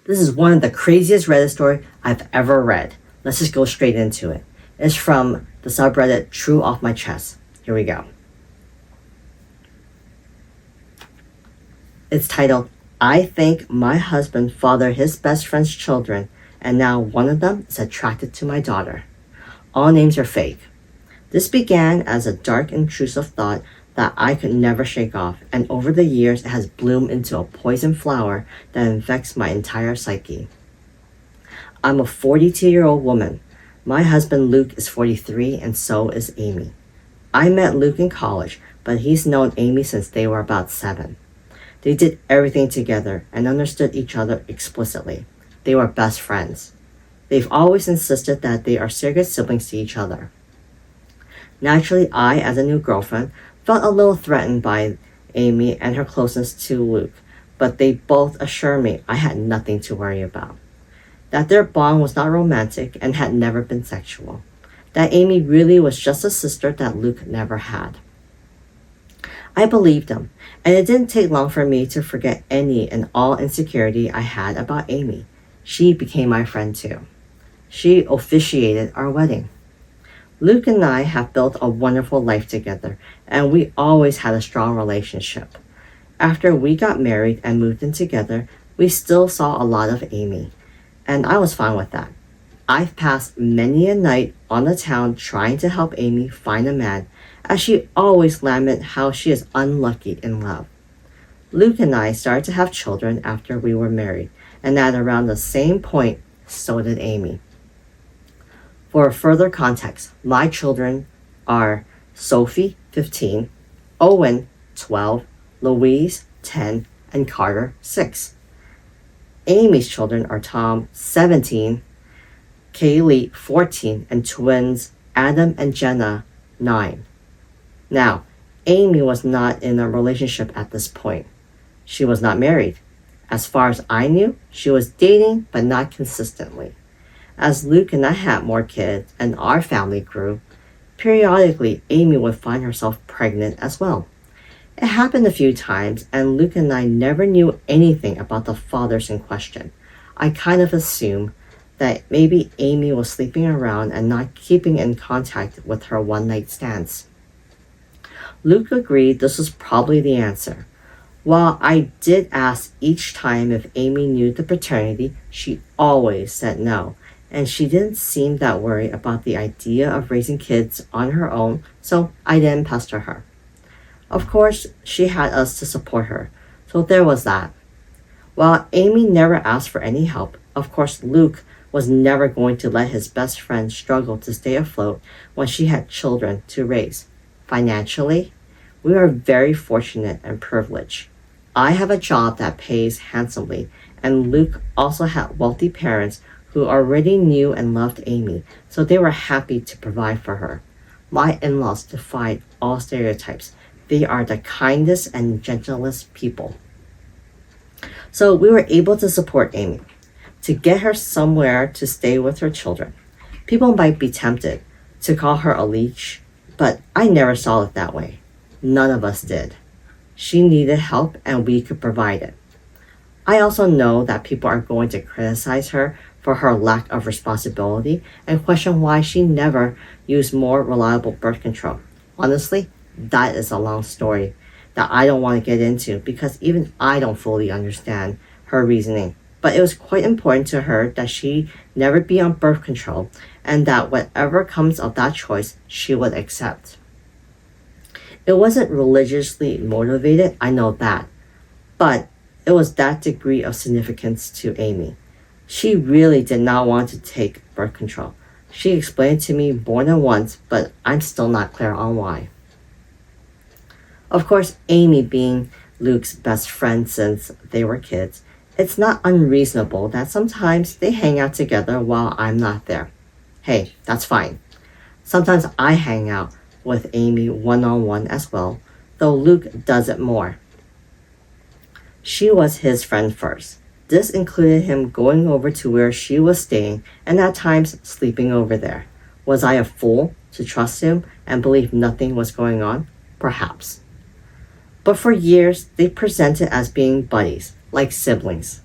This is one of the craziest Reddit stories I've ever read. Let's just go straight into it. It's from the subreddit True Off My Chest. Here we go. It's titled, I think my husband fathered his best friend's children, and now one of them is attracted to my daughter. All names are fake. This began as a dark, intrusive thought that I could never shake off, and over the years it has bloomed into a poison flower that infects my entire psyche. I'm a 42-year-old woman. My husband Luke is 43, and so is Amy. I met Luke in college, but he's known Amy since they were about 7. They did everything together and understood each other explicitly. They were best friends. They've always insisted that they are surrogate siblings to each other. Naturally, I, as a new girlfriend, felt a little threatened by Amy and her closeness to Luke, but they both assured me I had nothing to worry about. That their bond was not romantic and had never been sexual. That Amy really was just a sister that Luke never had. I believed them, and it didn't take long for me to forget any and all insecurity I had about Amy. She became my friend too. She officiated our wedding. Luke and I have built a wonderful life together, and we always had a strong relationship. After we got married and moved in together, we still saw a lot of Amy, and I was fine with that. I've passed many a night on the town trying to help Amy find a man, as she always lamented how she is unlucky in love. Luke and I started to have children after we were married, and at around the same point, so did Amy. For further context, my children are Sophie, 15, Owen, 12, Louise, 10, and Carter, 6. Amy's children are Tom, 17, Kaylee, 14, and twins Adam and Jenna, 9. Now, Amy was not in a relationship at this point. She was not married. As far as I knew, she was dating, but not consistently. As Luke and I had more kids and our family grew, periodically Amy would find herself pregnant as well. It happened a few times, and Luke and I never knew anything about the fathers in question. I kind of assumed that maybe Amy was sleeping around and not keeping in contact with her one-night stands. Luke agreed this was probably the answer. While I did ask each time if Amy knew the paternity, she always said no, and she didn't seem that worried about the idea of raising kids on her own, so I didn't pester her. Of course, she had us to support her, so there was that. While Amy never asked for any help, of course Luke was never going to let his best friend struggle to stay afloat when she had children to raise. Financially, we are very fortunate and privileged. I have a job that pays handsomely, and Luke also had wealthy parents who already knew and loved Amy, so they were happy to provide for her. My in-laws defied all stereotypes. They are the kindest and gentlest people. So we were able to support Amy, to get her somewhere to stay with her children. People might be tempted to call her a leech, but I never saw it that way. None of us did. She needed help, and we could provide it. I also know that people are going to criticize her for her lack of responsibility and question why she never used more reliable birth control. Honestly, that is a long story that I don't want to get into because even I don't fully understand her reasoning. But it was quite important to her that she never be on birth control and that whatever comes of that choice, she would accept. It wasn't religiously motivated, I know that, but it was that degree of significance to Amy. She really did not want to take birth control. She explained to me more than once, but I'm still not clear on why. Of course, Amy being Luke's best friend since they were kids, it's not unreasonable that sometimes they hang out together while I'm not there. Hey, that's fine. Sometimes I hang out with Amy one-on-one as well, though Luke does it more. She was his friend first. This included him going over to where she was staying and at times sleeping over there. Was I a fool to trust him and believe nothing was going on? Perhaps. But for years, they presented as being buddies, like siblings.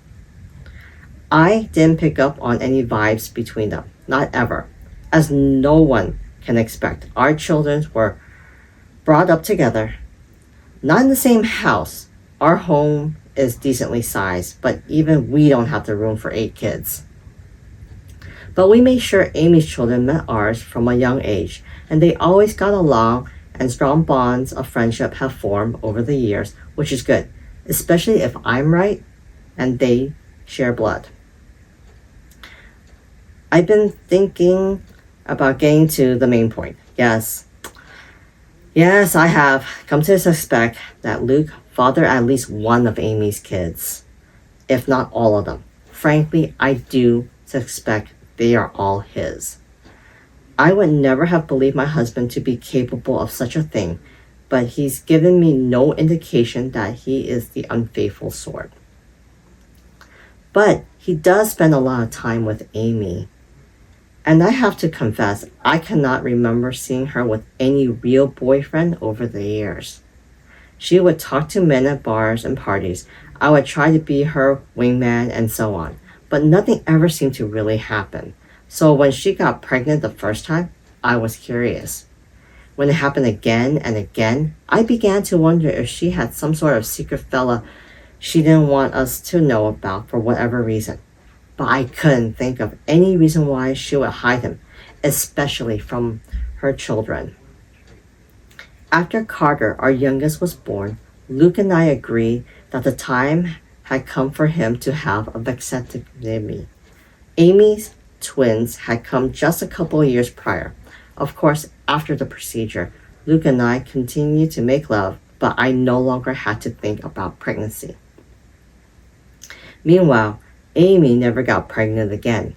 I didn't pick up on any vibes between them, not ever, as no one can expect. Our children were brought up together, not in the same house. Our home is decently sized, but even we don't have the room for 8 kids. But we made sure Amy's children met ours from a young age, and they always got along, and strong bonds of friendship have formed over the years, which is good, especially if I'm right and they share blood. I've been thinking about getting to the main point. Yes, I have come to suspect that Luke fathered at least one of Amy's kids, if not all of them. Frankly, I do suspect they are all his. I would never have believed my husband to be capable of such a thing, but he's given me no indication that he is the unfaithful sort. But he does spend a lot of time with Amy. And I have to confess, I cannot remember seeing her with any real boyfriend over the years. She would talk to men at bars and parties. I would try to be her wingman and so on. But nothing ever seemed to really happen. So when she got pregnant the first time, I was curious. When it happened again and again, I began to wonder if she had some sort of secret fella she didn't want us to know about for whatever reason. But I couldn't think of any reason why she would hide him, especially from her children. After Carter, our youngest, was born, Luke and I agreed that the time had come for him to have a vasectomy. Amy's twins had come just a couple of years prior. Of course, after the procedure, Luke and I continued to make love, but I no longer had to think about pregnancy. Meanwhile, Amy never got pregnant again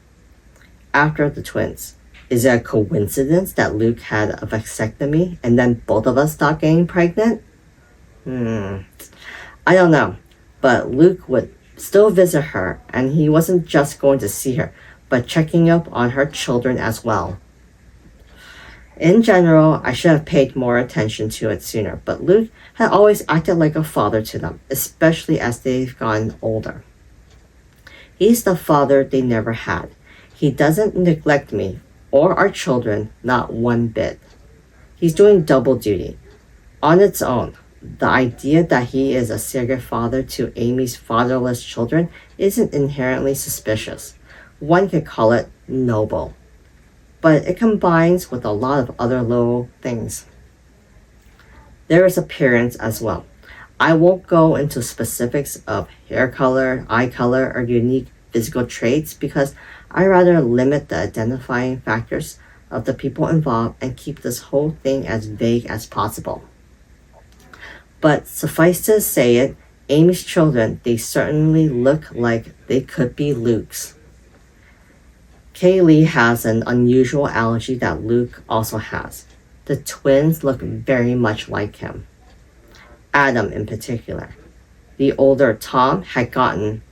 after the twins. Is it a coincidence that Luke had a vasectomy and then both of us stopped getting pregnant? I don't know, but Luke would still visit her, and he wasn't just going to see her, but checking up on her children as well. In general, I should have paid more attention to it sooner, but Luke had always acted like a father to them, especially as they've gotten older. He's the father they never had. He doesn't neglect me or our children, not one bit. He's doing double duty. On its own, the idea that he is a surrogate father to Amy's fatherless children isn't inherently suspicious. One could call it noble. But it combines with a lot of other little things. There is appearance as well. I won't go into specifics of hair color, eye color, or unique physical traits because I rather limit the identifying factors of the people involved and keep this whole thing as vague as possible. But suffice to say it, Amy's children, they certainly look like they could be Luke's. Kaylee has an unusual allergy that Luke also has. The twins look very much like him. Adam in particular. The older Tom had gotten,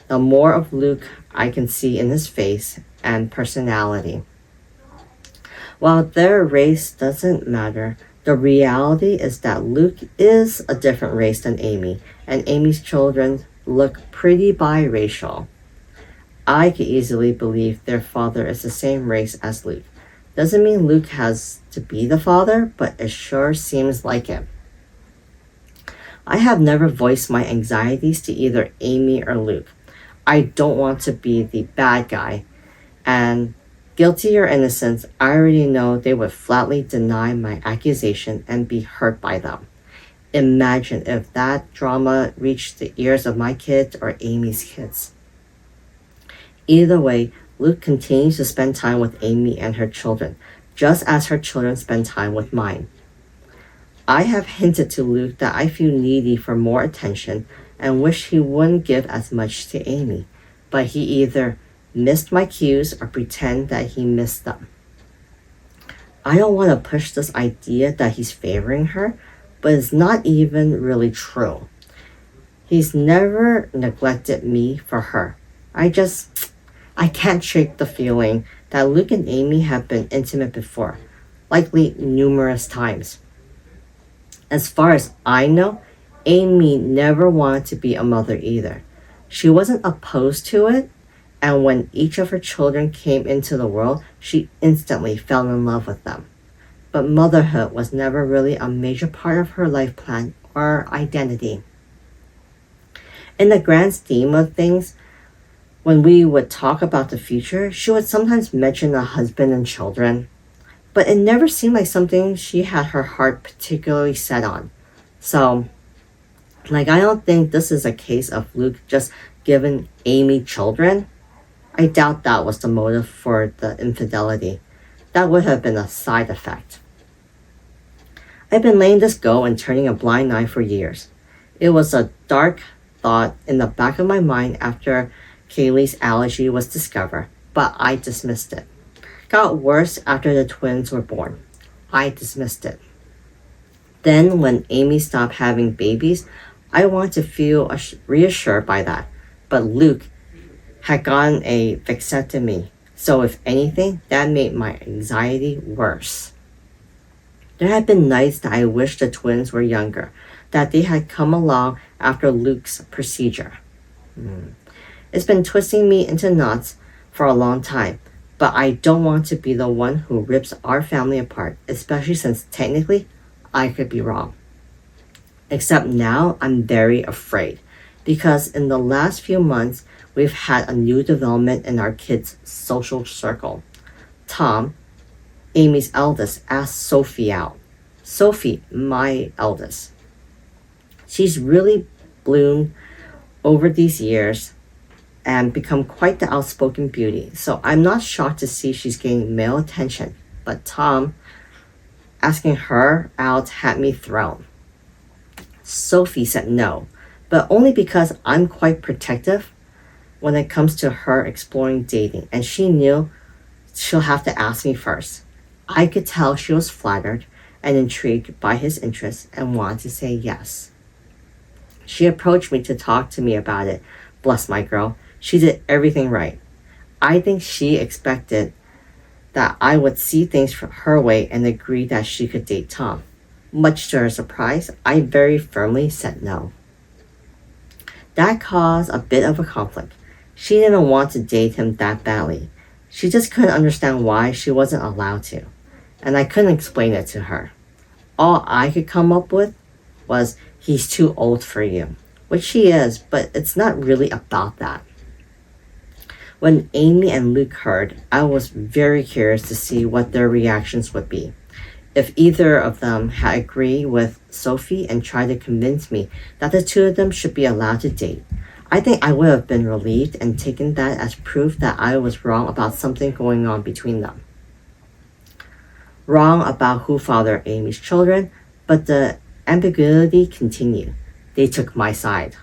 the more of Luke I can see in his face and personality. While their race doesn't matter, the reality is that Luke is a different race than Amy, and Amy's children look pretty biracial. I could easily believe their father is the same race as Luke. Doesn't mean Luke has to be the father, but it sure seems like him. I have never voiced my anxieties to either Amy or Luke. I don't want to be the bad guy, and guilty or innocent, I already know they would flatly deny my accusation and be hurt by them. Imagine if that drama reached the ears of my kids or Amy's kids. Either way, Luke continues to spend time with Amy and her children, just as her children spend time with mine. I have hinted to Luke that I feel needy for more attention and wish he wouldn't give as much to Amy, but he either missed my cues or pretend that he missed them. I don't want to push this idea that he's favoring her, but it's not even really true. He's never neglected me for her. I can't shake the feeling that Luke and Amy have been intimate before, likely numerous times. As far as I know, Amy never wanted to be a mother either. She wasn't opposed to it, And when each of her children came into the world, she instantly fell in love with them. But motherhood was never really a major part of her life plan or identity. In the grand scheme of things, when we would talk about the future, she would sometimes mention a husband and children, but it never seemed like something she had her heart particularly set on. So, I don't think this is a case of Luke just giving Amy children. I doubt that was the motive for the infidelity. That would have been a side effect. I've been letting this go and turning a blind eye for years. It was a dark thought in the back of my mind after Kaylee's allergy was discovered, but I dismissed it. Got worse after the twins were born. I dismissed it. Then when Amy stopped having babies, I wanted to feel reassured by that. But Luke had gotten a vasectomy, so if anything, that made my anxiety worse. There had been nights that I wished the twins were younger, that they had come along after Luke's procedure. It's been twisting me into knots for a long time, but I don't want to be the one who rips our family apart, especially since technically I could be wrong. Except now I'm very afraid, because in the last few months, we've had a new development in our kids' social circle. Tom, Amy's eldest, asked Sophie out. Sophie, my eldest. She's really bloomed over these years and become quite the outspoken beauty, so I'm not shocked to see she's getting male attention. But Tom asking her out had me thrown. Sophie said no, but only because I'm quite protective when it comes to her exploring dating, and she knew she'll have to ask me first. I could tell she was flattered and intrigued by his interest and wanted to say yes. She approached me to talk to me about it. Bless my girl, she did everything right. I think she expected that I would see things from her way and agree that she could date Tom. Much to her surprise, I very firmly said no. That caused a bit of a conflict. She didn't want to date him that badly. She just couldn't understand why she wasn't allowed to, and I couldn't explain it to her. All I could come up with was, he's too old for you, which he is, but it's not really about that. When Amy and Luke heard, I was very curious to see what their reactions would be. If either of them had agreed with Sophie and tried to convince me that the two of them should be allowed to date, I think I would have been relieved and taken that as proof that I was wrong about something going on between them. Wrong about who fathered Amy's children, but the ambiguity continued. They took my side.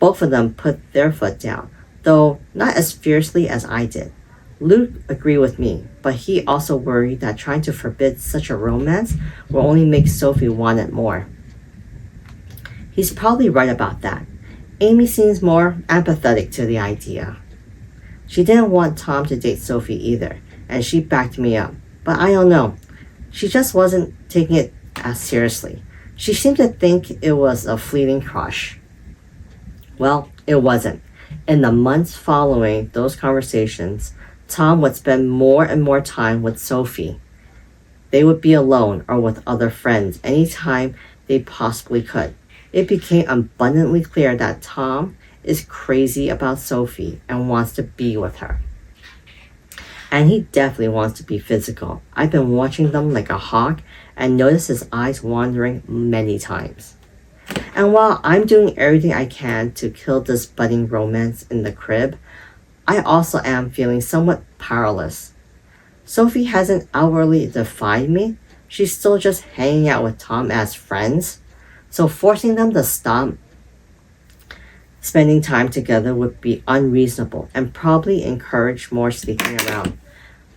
Both of them put their foot down, though not as fiercely as I did. Luke agreed with me, but he also worried that trying to forbid such a romance will only make Sophie want it more. He's probably right about that. Amy seems more empathetic to the idea. She didn't want Tom to date Sophie either, and she backed me up. But I don't know. She just wasn't taking it as seriously. She seemed to think it was a fleeting crush. Well, it wasn't. In the months following those conversations, Tom would spend more and more time with Sophie. They would be alone or with other friends anytime they possibly could. It became abundantly clear that Tom is crazy about Sophie and wants to be with her. And he definitely wants to be physical. I've been watching them like a hawk and noticed his eyes wandering many times. And while I'm doing everything I can to kill this budding romance in the crib, I also am feeling somewhat powerless. Sophie hasn't outwardly defied me. She's still just hanging out with Tom as friends. So forcing them to stop spending time together would be unreasonable and probably encourage more sneaking around.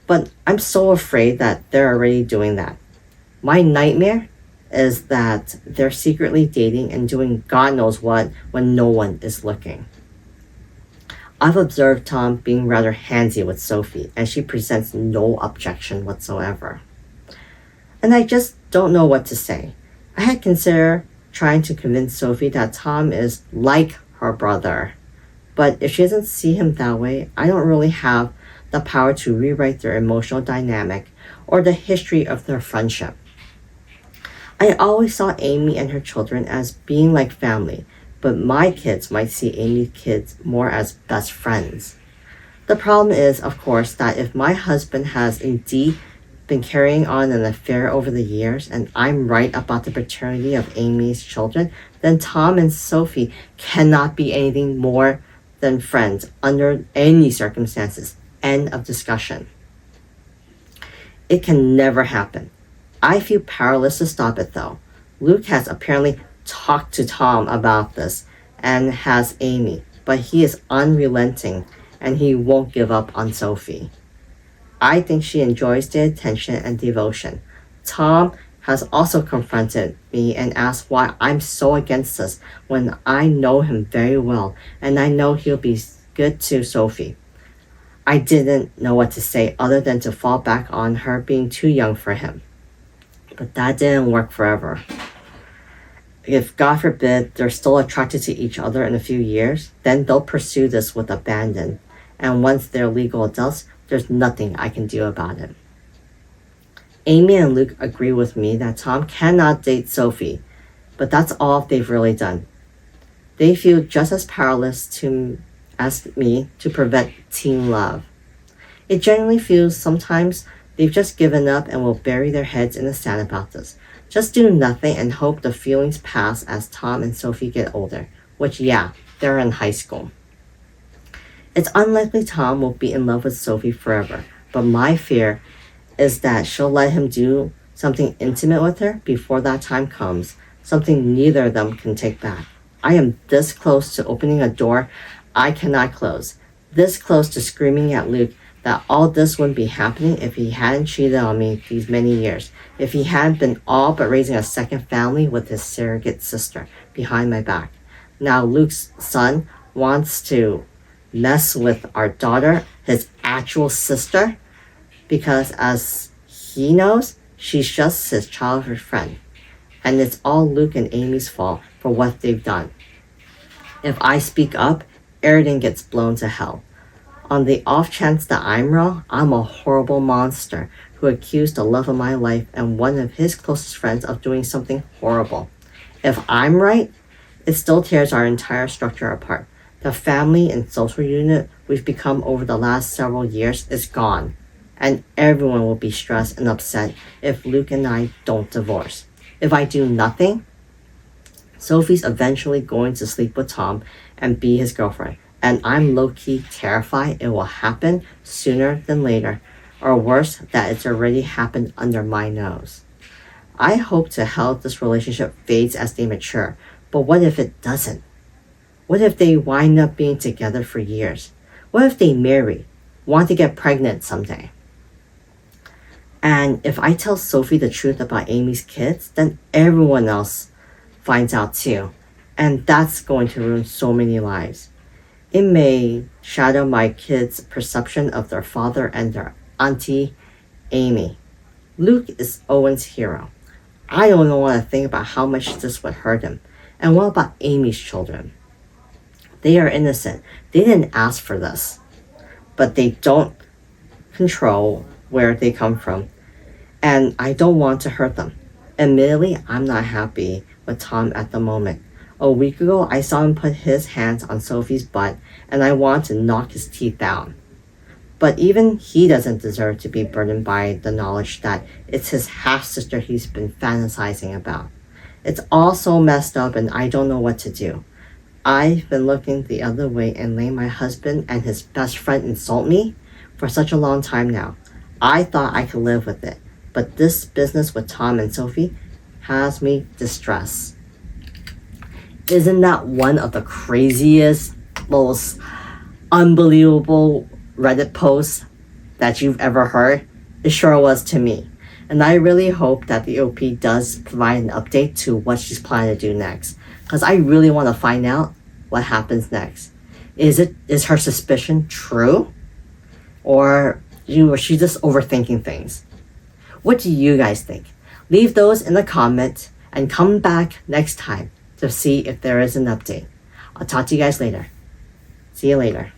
But I'm so afraid that they're already doing that. My nightmare is that they're secretly dating and doing God knows what when no one is looking. I've observed Tom being rather handsy with Sophie, and she presents no objection whatsoever. And I just don't know what to say. I had considered trying to convince Sophie that Tom is like her brother, But if she doesn't see him that way, I don't really have the power to rewrite their emotional dynamic or the history of their friendship. I always saw Amy and her children as being like family, but my kids might see Amy's kids more as best friends. The problem is, of course, that if my husband has indeed been carrying on an affair over the years and I'm right about the paternity of Amy's children, then Tom and Sophie cannot be anything more than friends under any circumstances. End of discussion. It can never happen. I feel powerless to stop it though. Luke has apparently talked to Tom about this and has Amy, but he is unrelenting and he won't give up on Sophie. I think she enjoys the attention and devotion. Tom has also confronted me and asked why I'm so against this when I know him very well and I know he'll be good to Sophie. I didn't know what to say other than to fall back on her being too young for him. But that didn't work forever. If, God forbid, they're still attracted to each other in a few years, then they'll pursue this with abandon. And once they're legal adults, there's nothing I can do about it. Amy and Luke agree with me that Tom cannot date Sophie, but that's all they've really done. They feel just as powerless as me to prevent teen love. It generally feels sometimes they've just given up and will bury their heads in the sand about this. Just do nothing and hope the feelings pass as Tom and Sophie get older, which they're in high school. It's unlikely Tom will be in love with Sophie forever, but my fear is that she'll let him do something intimate with her before that time comes, something neither of them can take back. I am this close to opening a door I cannot close, this close to screaming at Luke that all this wouldn't be happening if he hadn't cheated on me these many years, if he hadn't been all but raising a second family with his surrogate sister behind my back. Now Luke's son wants to mess with our daughter, his actual sister, because as he knows, she's just his childhood friend. And it's all Luke and Amy's fault for what they've done. If I speak up, everything gets blown to hell. On the off chance that I'm wrong, I'm a horrible monster who accused the love of my life and one of his closest friends of doing something horrible. If I'm right, it still tears our entire structure apart. The family and social unit we've become over the last several years is gone, and everyone will be stressed and upset if Luke and I don't divorce. If I do nothing, Sophie's eventually going to sleep with Tom and be his girlfriend, and I'm low-key terrified it will happen sooner than later, or worse, that it's already happened under my nose. I hope to hell this relationship fades as they mature, but what if it doesn't? What if they wind up being together for years? What if they marry, want to get pregnant someday? And if I tell Sophie the truth about Amy's kids, then everyone else finds out too. And that's going to ruin so many lives. It may shadow my kids' perception of their father and their auntie, Amy. Luke is Owen's hero. I don't even want to think about how much this would hurt him. And what about Amy's children? They are innocent. They didn't ask for this. But they don't control where they come from. And I don't want to hurt them. Admittedly, I'm not happy with Tom at the moment. A week ago, I saw him put his hands on Sophie's butt, and I want to knock his teeth out. But even he doesn't deserve to be burdened by the knowledge that it's his half-sister he's been fantasizing about. It's all so messed up, and I don't know what to do. I've been looking the other way and letting my husband and his best friend insult me for such a long time now. I thought I could live with it, but this business with Tom and Sophie has me distressed. Isn't that one of the craziest, most unbelievable Reddit posts that you've ever heard? It sure was to me. And I really hope that the OP does provide an update to what she's planning to do next. Because I really want to find out what happens next. Is her suspicion true? Or is she just overthinking things? What do you guys think? Leave those in the comments and come back next time to see if there is an update. I'll talk to you guys later. See See you later.